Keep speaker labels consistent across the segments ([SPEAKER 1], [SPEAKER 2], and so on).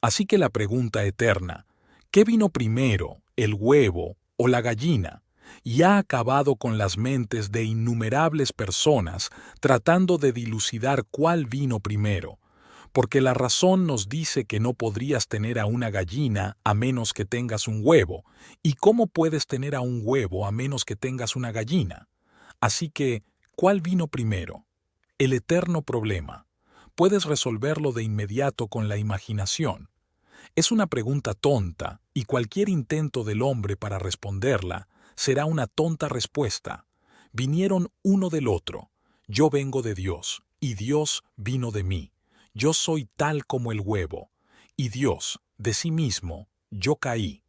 [SPEAKER 1] Así que la pregunta eterna, ¿qué vino primero, el huevo o la gallina? Y ha acabado con las mentes de innumerables personas tratando de dilucidar cuál vino primero, porque la razón nos dice que no podrías tener a una gallina a menos que tengas un huevo, y cómo puedes tener a un huevo a menos que tengas una gallina. Así que, ¿cuál vino primero? El eterno problema. Puedes resolverlo de inmediato con la imaginación. Es una pregunta tonta, y cualquier intento del hombre para responderla será una tonta respuesta. Vinieron uno del otro. Yo vengo de Dios, y Dios vino de mí. Yo soy tal como el huevo. Y Dios, de sí mismo, yo caí.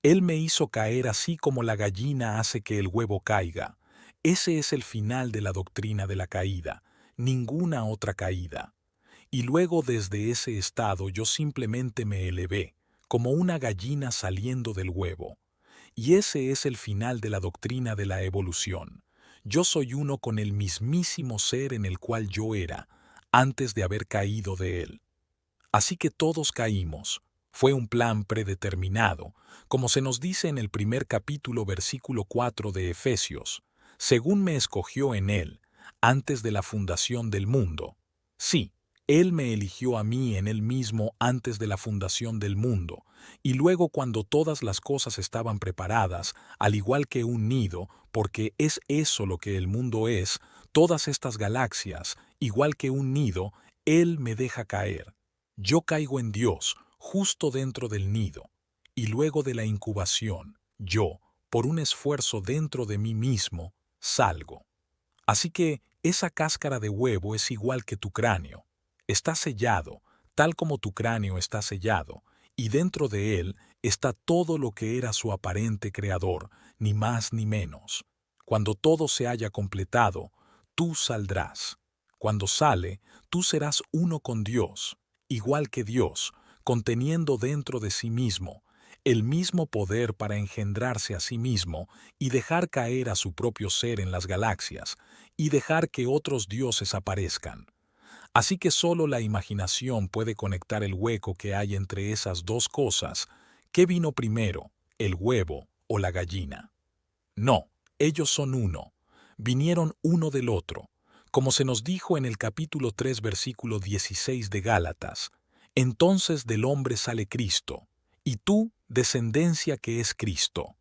[SPEAKER 1] Él me hizo caer así como la gallina hace que el huevo caiga. Ese es el final de la doctrina de la caída. Ninguna otra caída. Y luego desde ese estado yo simplemente me elevé, como una gallina saliendo del huevo. Y ese es el final de la doctrina de la evolución. Yo soy uno con el mismísimo ser en el cual yo era, antes de haber caído de él. Así que todos caímos. Fue un plan predeterminado, como se nos dice en el primer capítulo versículo 4 de Efesios, según me escogió en él, antes de la fundación del mundo. Sí, él me eligió a mí en él mismo antes de la fundación del mundo, y luego cuando todas las cosas estaban preparadas, al igual que un nido, porque es eso lo que el mundo es, todas estas galaxias, igual que un nido, él me deja caer. Yo caigo en Dios, justo dentro del nido, y luego de la incubación, yo, por un esfuerzo dentro de mí mismo, salgo. Así que esa cáscara de huevo es igual que tu cráneo. Está sellado, tal como tu cráneo está sellado, y dentro de él está todo lo que era su aparente creador, ni más ni menos. Cuando todo se haya completado, tú saldrás. Cuando sale, tú serás uno con Dios, igual que Dios, conteniendo dentro de sí mismo el mismo poder para engendrarse a sí mismo y dejar caer a su propio ser en las galaxias, y dejar que otros dioses aparezcan. Así que solo la imaginación puede conectar el hueco que hay entre esas dos cosas. ¿Qué vino primero, el huevo o la gallina? No, ellos son uno. Vinieron uno del otro. Como se nos dijo en el capítulo 3, versículo 16 de Gálatas, entonces del hombre sale Cristo, y tú, descendencia que es Cristo.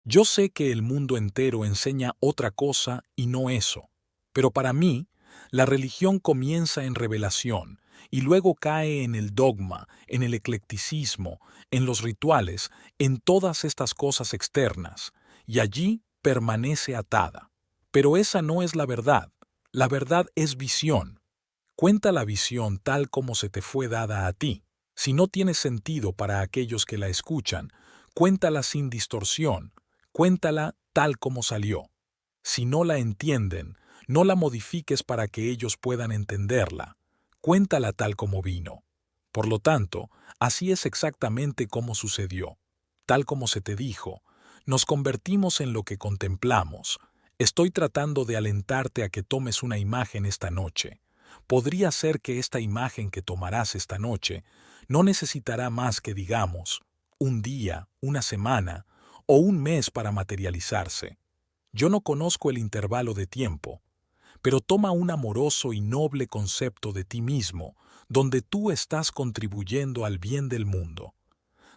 [SPEAKER 1] Yo sé que el mundo entero enseña otra cosa y no eso, pero para mí, la religión comienza en revelación y luego cae en el dogma, en el eclecticismo, en los rituales, en todas estas cosas externas, y allí permanece atada. Pero esa no es la verdad. La verdad es visión. Cuenta la visión tal como se te fue dada a ti. Si no tiene sentido para aquellos que la escuchan, cuéntala sin distorsión, cuéntala tal como salió. Si no la entienden, no la modifiques para que ellos puedan entenderla. Cuéntala tal como vino. Por lo tanto, así es exactamente como sucedió. Tal como se te dijo, nos convertimos en lo que contemplamos. Estoy tratando de alentarte a que tomes una imagen esta noche. Podría ser que esta imagen que tomarás esta noche no necesitará más que, digamos, un día, una semana o un mes para materializarse. Yo no conozco el intervalo de tiempo, pero toma un amoroso y noble concepto de ti mismo, donde tú estás contribuyendo al bien del mundo,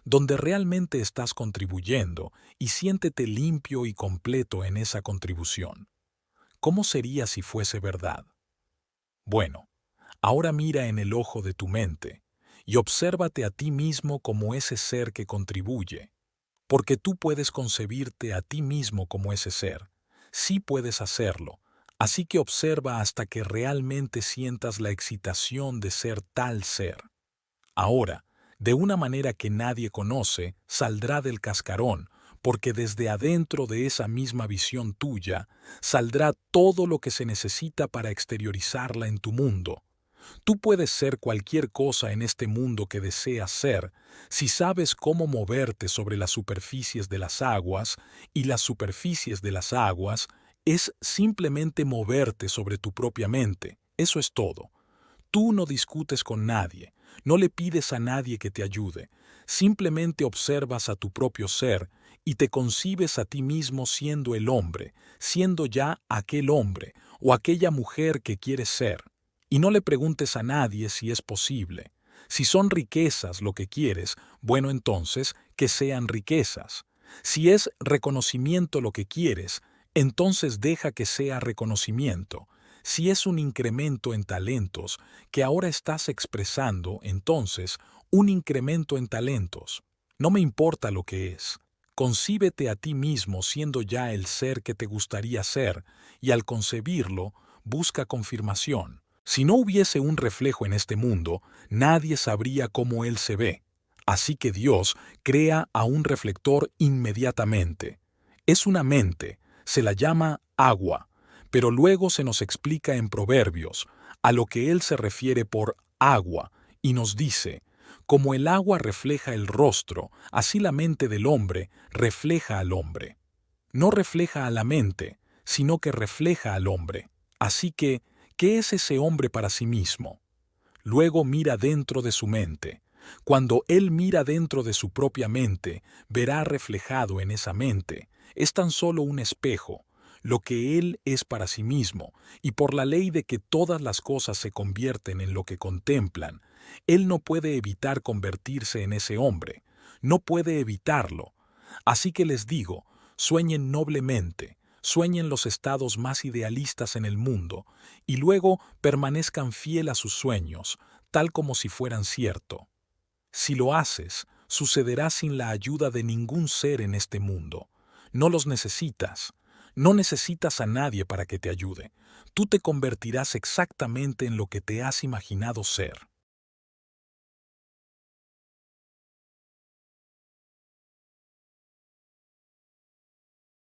[SPEAKER 1] donde realmente estás contribuyendo, y siéntete limpio y completo en esa contribución. ¿Cómo sería si fuese verdad? Bueno, ahora mira en el ojo de tu mente y obsérvate a ti mismo como ese ser que contribuye, porque tú puedes concebirte a ti mismo como ese ser. Sí puedes hacerlo, así que observa hasta que realmente sientas la excitación de ser tal ser. Ahora, de una manera que nadie conoce, saldrá del cascarón, porque desde adentro de esa misma visión tuya saldrá todo lo que se necesita para exteriorizarla en tu mundo. Tú puedes ser cualquier cosa en este mundo que deseas ser, si sabes cómo moverte sobre las superficies de las aguas, y las superficies de las aguas es simplemente moverte sobre tu propia mente. Eso es todo. Tú no discutes con nadie, No le pides a nadie que te ayude, simplemente observas a tu propio ser y te concibes a ti mismo siendo el hombre, siendo ya aquel hombre o aquella mujer que quieres ser. Y no le preguntes a nadie si es posible. Si son riquezas lo que quieres, bueno entonces que sean riquezas. Si es reconocimiento lo que quieres, entonces deja que sea reconocimiento. Si es un incremento en talentos que ahora estás expresando, entonces un incremento en talentos. No me importa lo que es. Concíbete a ti mismo siendo ya el ser que te gustaría ser, y al concebirlo, busca confirmación. Si no hubiese un reflejo en este mundo, nadie sabría cómo él se ve. Así que Dios crea a un reflector inmediatamente. Es una mente, se la llama agua, pero luego se nos explica en Proverbios a lo que él se refiere por agua, y nos dice, como el agua refleja el rostro, así la mente del hombre refleja al hombre. No refleja a la mente, sino que refleja al hombre. Así que, ¿qué es ese hombre para sí mismo? Luego mira dentro de su mente. Cuando él mira dentro de su propia mente, verá reflejado en esa mente. Es tan solo un espejo, lo que él es para sí mismo, y por la ley de que todas las cosas se convierten en lo que contemplan, él no puede evitar convertirse en ese hombre, no puede evitarlo. Así que les digo, sueñen noblemente, sueñen los estados más idealistas en el mundo, y luego permanezcan fiel a sus sueños, tal como si fueran cierto. Si lo haces, sucederá sin la ayuda de ningún ser en este mundo. No los necesitas. No necesitas a nadie para que te ayude. Tú te convertirás exactamente en lo que te has imaginado ser.